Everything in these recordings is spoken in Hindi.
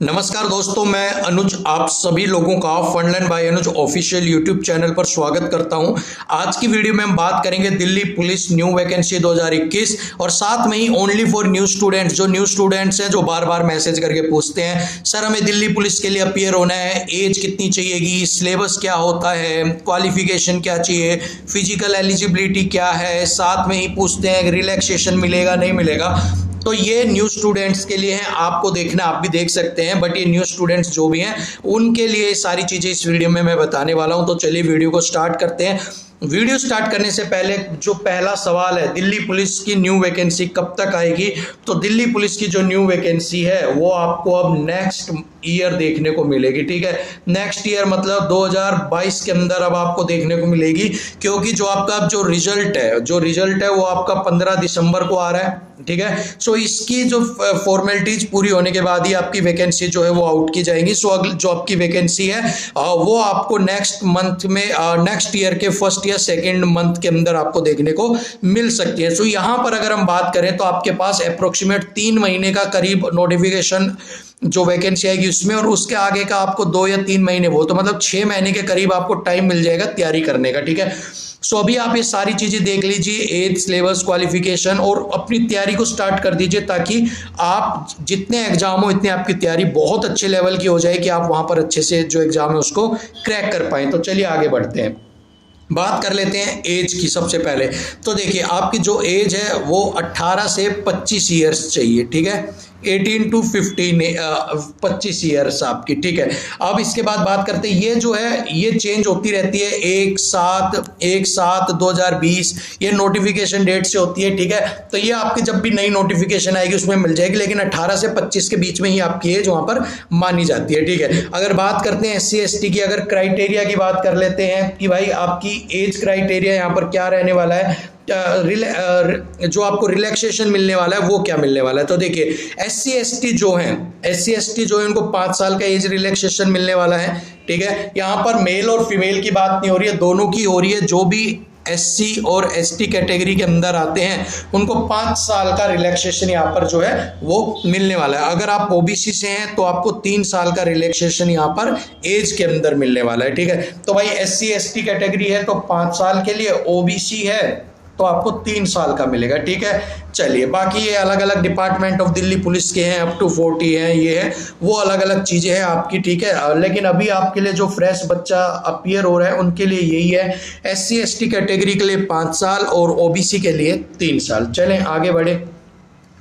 नमस्कार दोस्तों, मैं अनुज आप सभी लोगों का फंडलाइन बाय अनुज ऑफिशियल यूट्यूब चैनल पर स्वागत करता हूं। आज की वीडियो में हम बात करेंगे दिल्ली पुलिस न्यू वैकेंसी 2021 और साथ में ही ओनली फॉर न्यू स्टूडेंट्स, जो न्यू स्टूडेंट्स हैं जो बार बार मैसेज करके पूछते हैं सर हमें दिल्ली पुलिस के लिए अपीयर होना है, एज कितनी चाहिएगी, सिलेबस क्या होता है, क्वालिफिकेशन क्या चाहिए, फिजिकल एलिजिबिलिटी क्या है, साथ में ही पूछते हैं रिलैक्सेशन मिलेगा नहीं मिलेगा। तो ये न्यू स्टूडेंट्स के लिए है, आपको देखना आप भी देख सकते हैं, बट ये न्यू स्टूडेंट्स जो भी हैं उनके लिए सारी चीज़ें इस वीडियो में मैं बताने वाला हूं। तो चलिए वीडियो को स्टार्ट करते हैं। वीडियो स्टार्ट करने से पहले जो पहला सवाल है, दिल्ली पुलिस की न्यू वैकेंसी कब तक आएगी? तो दिल्ली पुलिस की जो न्यू वैकेंसी है वो आपको अब नेक्स्ट ईयर देखने को मिलेगी। ठीक है, नेक्स्ट ईयर मतलब 2022 के अंदर अब आपको देखने को मिलेगी, क्योंकि जो आपका अब जो रिजल्ट है वो आपका 15 दिसंबर को आ रहा है। ठीक है, सो इसकी जो फॉर्मेलिटीज पूरी होने के बाद ही आपकी वैकेंसी जो है वो आउट की जाएगी। सो अगली जो आपकी वैकेंसी है वो आपको नेक्स्ट मंथ में नेक्स्ट ईयर के फर्स्ट या सेकेंड मंथ के अंदर आपको देखने को मिल सकती है। सो यहाँ पर अगर हम बात करें तो आपके पास अप्रोक्सीमेट 3 महीने का करीब नोटिफिकेशन जो वैकेंसी आएगी उसमें, और उसके आगे का आपको 2 या 3 महीने वो तो मतलब 6 महीने के करीब आपको टाइम मिल जाएगा तैयारी करने का। ठीक है, सो अभी आप ये सारी चीजें देख लीजिए, एज, सिलेबस, क्वालिफिकेशन, और अपनी तैयारी को स्टार्ट कर दीजिए ताकि आप जितने एग्जाम हो इतनी आपकी तैयारी बहुत अच्छे लेवल की हो जाए कि आप वहां पर अच्छे से जो एग्जाम है उसको क्रैक कर पाए। तो चलिए आगे बढ़ते हैं, बात कर लेते हैं एज की। सबसे पहले तो देखिए आपकी जो एज है वो 18 से 25 ईयर्स चाहिए। ठीक है, 18 to 15 25 ईयर्स आपकी। ठीक है, अब इसके बाद बात करते हैं, ये जो है ये चेंज होती रहती है 1/7/2020 ये नोटिफिकेशन डेट से होती है। ठीक है, तो ये आपकी जब भी नई नोटिफिकेशन आएगी उसमें मिल जाएगी, लेकिन 18 से 25 के बीच में ही आपकी एज वहां पर मानी जाती है। ठीक है, अगर बात करते हैं SC ST की, अगर क्राइटेरिया की बात कर लेते हैं कि भाई आपकी एज क्राइटेरिया यहाँ पर क्या रहने वाला है, जो आपको रिलैक्सेशन मिलने वाला है वो क्या मिलने वाला है। तो देखिए SC ST जो है उनको 5 साल का एज रिलैक्सेशन मिलने वाला है। ठीक है, यहाँ पर मेल और फीमेल की बात नहीं हो रही है, दोनों की हो रही है। जो भी SC और ST कैटेगरी के अंदर आते हैं उनको 5 साल का रिलैक्सेशन यहाँ पर जो है वो मिलने वाला है। अगर आप OBC से हैं तो आपको 3 साल का रिलैक्सेशन यहाँ पर एज के अंदर मिलने वाला है। ठीक है, तो भाई SC ST कैटेगरी है तो 5 साल के लिए, OBC है तो आपको 3 साल का मिलेगा। ठीक है, चलिए बाकी ये अलग अलग डिपार्टमेंट ऑफ दिल्ली पुलिस के हैं, अप टू 40 हैं, ये है वो अलग अलग चीज़ें हैं आपकी। ठीक है, लेकिन अभी आपके लिए जो फ्रेश बच्चा अपीयर हो रहा है उनके लिए यही है, SC ST कैटेगरी के लिए 5 साल और OBC के लिए 3 साल। चलें आगे बढ़े।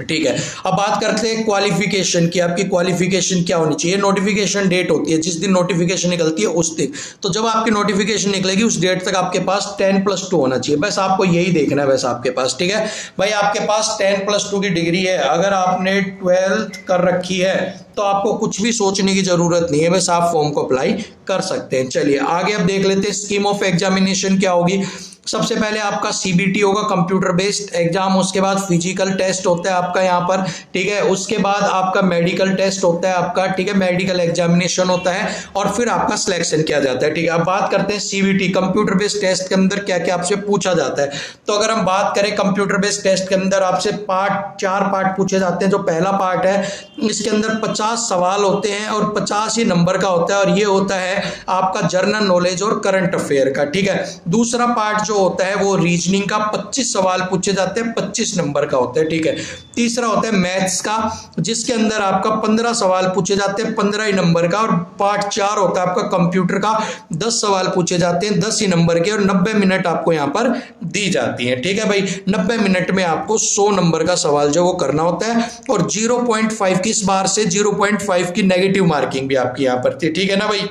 ठीक है, अब बात करते हैं क्वालिफिकेशन की। आपकी क्वालिफिकेशन क्या होनी चाहिए? नोटिफिकेशन डेट होती है, जिस दिन नोटिफिकेशन निकलती है उस दिन, तो जब आपकी नोटिफिकेशन निकलेगी उस डेट तक आपके पास 10+2 होना चाहिए। बस आपको यही देखना है बस आपके पास। ठीक है भाई, आपके पास 10+2 की डिग्री है, अगर आपने 12th कर रखी है तो आपको कुछ भी सोचने की जरूरत नहीं है, बस आप फॉर्म को अप्लाई कर सकते हैं। चलिए आगे अब देख लेते हैं स्कीम ऑफ एग्जामिनेशन क्या होगी। सबसे पहले आपका CBT होगा, कंप्यूटर बेस्ड एग्जाम, उसके बाद फिजिकल टेस्ट होता है आपका यहाँ पर। ठीक है, उसके बाद आपका मेडिकल टेस्ट होता है आपका। ठीक है, मेडिकल एग्जामिनेशन होता है और फिर आपका सिलेक्शन किया जाता है। ठीक है, अब बात करते हैं CBT कंप्यूटर बेस्ड टेस्ट के अंदर क्या क्या आपसे पूछा जाता है। तो अगर हम बात करें कंप्यूटर बेस्ड टेस्ट के अंदर आपसे 4 पार्ट पूछे जाते हैं। जो पहला पार्ट है इसके अंदर 50 सवाल होते हैं और 50 ही नंबर का होता है, और ये होता है आपका जनरल नॉलेज और करंट अफेयर का। ठीक है, दूसरा पार्ट जो होता है वो रीजनिंग का, 25 सवाल पूछे जाते हैं, 25 नंबर का होता है। ठीक है, तीसरा होता है मैथ्स का, जिसके अंदर आपका 15 सवाल पूछे जाते हैं, 15 ही नंबर का, और पार्ट 4 होता है आपका कंप्यूटर का, 10 सवाल पूछे जाते हैं, 10 ही नंबर के, और 90 मिनट आपको यहाँ पर दी जाती है। ठीक है भाई, 90 मिनट में आपको 100 नंबर का सवाल जो वो करना होता है, और 0.5 की इस बार से 0.5 की नेगेटिव मार्किंग भी आपकी यहाँ पर थी। ठीक है ना भाई,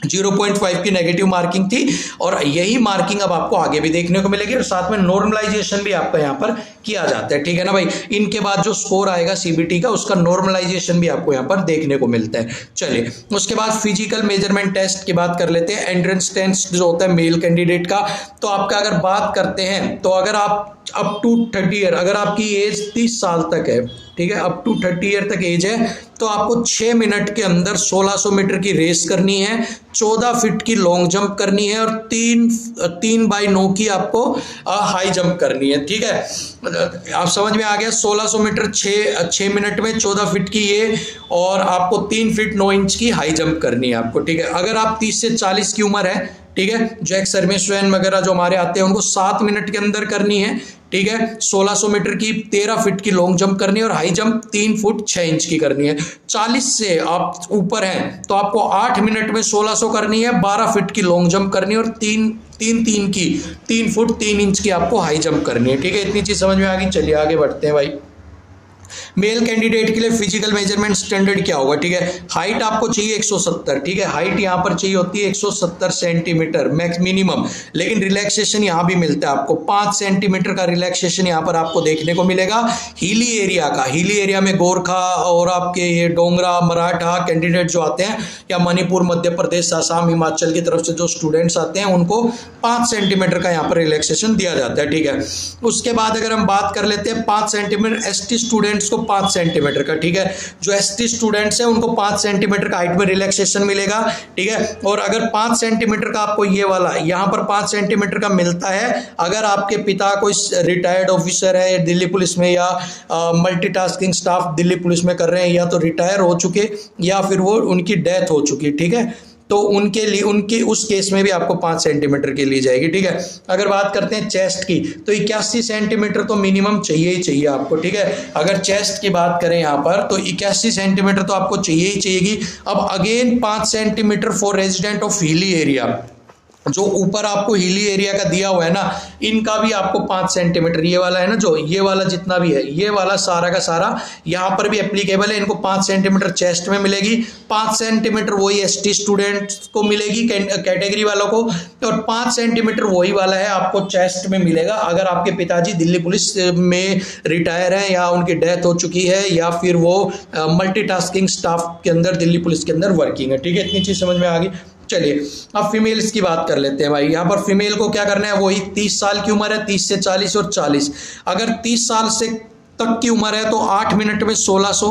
0.5 की नेगेटिव मार्किंग थी, और यही मार्किंग अब आपको आगे भी देखने को मिलेगी, और साथ में नॉर्मलाइजेशन भी आपका यहाँ पर किया जाता है। ठीक है ना भाई, इनके बाद जो स्कोर आएगा CBT का उसका नॉर्मलाइजेशन भी आपको यहाँ पर देखने को मिलता है। चलिए उसके बाद फिजिकल मेजरमेंट टेस्ट की बात कर लेते हैं। एंट्रेंस टेस्ट जो होता है मेल कैंडिडेट का, तो आपका अगर बात करते हैं तो अगर आप अप टू 30 ईयर, अगर आपकी एज 30 साल तक है, ठीक है, अप टू 30 ईयर तक एज है, तो आपको 6 मिनट के अंदर 1600 मीटर की रेस करनी है, 14 फीट की लॉन्ग जंप करनी है और 3x9 की आपको हाई जंप करनी है। ठीक है, आप समझ में आ गया। 1600 मीटर 6 मिनट में 14 फीट की ये, और आपको 3 फीट 9 इंच की हाई जंप करनी है आपको। ठीक है, अगर आप 30 से 40 की उम्र है, ठीक है, जो एक सर्वेश्वन वगैरह जो हमारे आते हैं उनको 7 मिनट के अंदर करनी है। ठीक है, 1600 मीटर की 13 फीट की लॉन्ग जंप करनी है और हाई जंप 3 फुट 6 इंच की करनी है। 40 से आप ऊपर हैं तो आपको 8 मिनट में 1600 करनी है, 12 फीट की लॉन्ग जंप करनी है और 3 फुट 3 इंच की आपको हाई जंप करनी है। ठीक है, इतनी चीज समझ में आ गई। चलिए आगे बढ़ते हैं भाई। मेल कैंडिडेट के लिए फिजिकल मेजरमेंट स्टैंडर्ड क्या होगा? ठीक है, हाइट आपको चाहिए 170। ठीक है, हाइट यहाँ पर चाहिए होती है 170 सेंटीमीटर मैक्स मिनिमम, लेकिन रिलैक्सेशन यहाँ भी मिलता है आपको 5 सेंटीमीटर का रिलैक्सेशन यहाँ पर आपको देखने को मिलेगा हिली एरिया का। हिली एरिया में गोरखा और आपके ये डोंगरा मराठा कैंडिडेट जो आते हैं, या मणिपुर मध्य प्रदेश असम हिमाचल की तरफ से जो स्टूडेंट्स आते हैं उनको 5 सेंटीमीटर का यहाँ पर रिलैक्सेशन दिया जाता है। ठीक है, उसके बाद अगर हम बात कर लेते हैं 5 सेंटीमीटर एसटी स्टूडेंट्स को 5 सेंटीमीटर का। ठीक है, जो एसटी स्टूडेंट्स हैं उनको 5 सेंटीमीटर का हाइट में रिलैक्सेशन मिलेगा। ठीक है, और अगर 5 सेंटीमीटर का आपको ये वाला यहाँ पर 5 सेंटीमीटर का मिलता है अगर आपके पिता कोई रिटायर्ड ऑफिसर है दिल्ली पुलिस में, या मल्टीटास्किंग स्टाफ दिल्ली पुलिस में कर रहे हैं, या तो रिटायर हो चुके या फिर वो उनकी डेथ हो चुकी। ठीक है, तो उनके लिए उनके उस केस में भी आपको 5 सेंटीमीटर की ली जाएगी। ठीक है, अगर बात करते हैं चेस्ट की तो 81 सेंटीमीटर तो मिनिमम चाहिए ही चाहिए आपको। ठीक है, अगर चेस्ट की बात करें यहाँ पर तो 81 सेंटीमीटर तो आपको चाहिए ही चाहिएगी। अब again 5 centimetre for resident of hilly area, जो ऊपर आपको हिली एरिया का दिया हुआ है ना, इनका भी आपको 5 सेंटीमीटर, ये वाला है ना, जो ये वाला जितना भी है ये वाला सारा का सारा यहाँ पर भी एप्लीकेबल है। इनको 5 सेंटीमीटर चेस्ट में मिलेगी, 5 सेंटीमीटर वही एसटी स्टूडेंट्स को मिलेगी कैटेगरी वालों को, और 5 सेंटीमीटर वही वाला है आपको चेस्ट में मिलेगा अगर आपके पिताजी दिल्ली पुलिस में रिटायर हैं या उनकी डेथ हो चुकी है, या फिर वो मल्टीटास्किंग स्टाफ के अंदर दिल्ली पुलिस के अंदर वर्किंग है। ठीक है, इतनी चीज समझ में आ गई। चलिए अब फीमेल्स की बात कर लेते हैं भाई। यहाँ पर फीमेल को क्या करना है, वही 30 साल की उम्र है, 30 से 40 और 40। अगर 30 साल से तक की उम्र है तो 8 मिनट में 1600,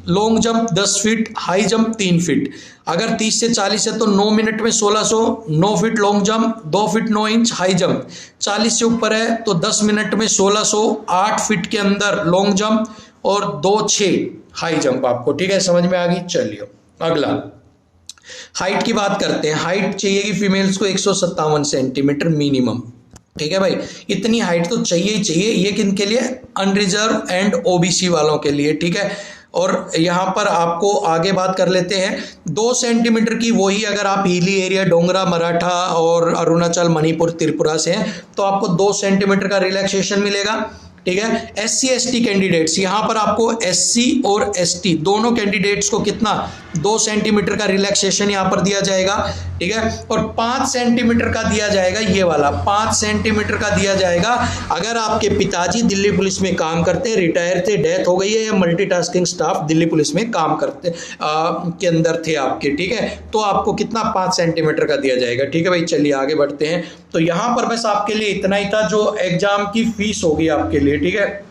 long jump 10 feet, high jump 3 feet. अगर 30 से 40 है तो 9 मिनट में 1600, 9 feet long jump, 2 feet 9 inch high jump. 40 से ऊपर है तो 10 मिनट में 1600, 8 फीट के अंदर लॉन्ग जंप और 2-6 हाई जंप आपको। ठीक है, समझ में आ गई। चलिए अगला हाइट की बात करते हैं। हाइट चाहिएगी फीमेल्स को 157 सेंटीमीटर मिनिमम। ठीक है भाई, इतनी हाइट तो चाहिए ही चाहिए। ये किनके लिए? अनरिजर्व एंड ओबीसी वालों के लिए। ठीक है, और यहाँ पर आपको आगे बात कर लेते हैं 2 सेंटीमीटर की, वही अगर आप हिली एरिया डोंगरा मराठा और अरुणाचल मणिपुर त्रिपुरा से हैं तो आपको 2 सेंटीमीटर का रिलैक्सेशन मिलेगा। ठीक है, SC ST कैंडिडेट्स, यहाँ पर आपको SC और ST दोनों कैंडिडेट्स को कितना 2 सेंटीमीटर का रिलैक्सेशन यहाँ पर दिया जाएगा। ठीक है, और 5 सेंटीमीटर का दिया जाएगा, ये वाला 5 सेंटीमीटर का दिया जाएगा अगर आपके पिताजी दिल्ली पुलिस में काम करते हैं, रिटायर थे, डेथ हो गई है, या मल्टीटास्किंग स्टाफ दिल्ली पुलिस में काम करते के अंदर थे आपके। ठीक है, तो आपको कितना 5 सेंटीमीटर का दिया जाएगा। ठीक है भाई, चलिए आगे बढ़ते हैं। तो यहाँ पर बस आपके लिए इतना ही था जो एग्जाम की फीस होगी आपके लिए। ठीक है,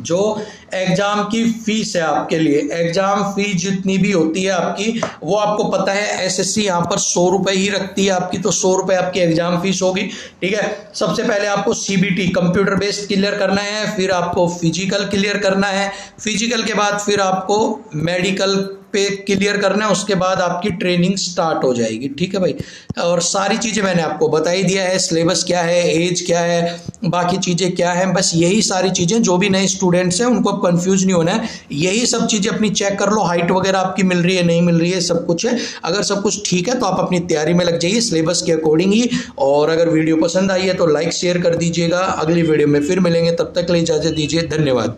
जो एग्जाम की फीस है आपके लिए, एग्जाम फीस जितनी भी होती है आपकी, वो आपको पता है SSC यहाँ पर 100 रुपए ही रखती है आपकी, तो 100 रुपए आपकी एग्जाम फीस होगी। ठीक है, सबसे पहले आपको CBT कंप्यूटर बेस्ड क्लियर करना है, फिर आपको फिजिकल क्लियर करना है, फिजिकल के बाद फिर आपको मेडिकल पे क्लियर करना है, उसके बाद आपकी ट्रेनिंग स्टार्ट हो जाएगी। ठीक है भाई, और सारी चीज़ें मैंने आपको बता ही दिया है, सिलेबस क्या है, एज क्या है, बाकी चीज़ें क्या है, बस यही सारी चीज़ें। जो भी नए स्टूडेंट्स हैं उनको कंफ्यूज नहीं होना है, यही सब चीज़ें अपनी चेक कर लो, हाइट वगैरह आपकी मिल रही है नहीं मिल रही है, सब कुछ है। अगर सब कुछ ठीक है तो आप अपनी तैयारी में लग जाइए सिलेबस के अकॉर्डिंग ही। और अगर वीडियो पसंद आई है तो लाइक शेयर कर दीजिएगा। अगली वीडियो में फिर मिलेंगे, तब तक के लिए इजाज़त दीजिए, धन्यवाद।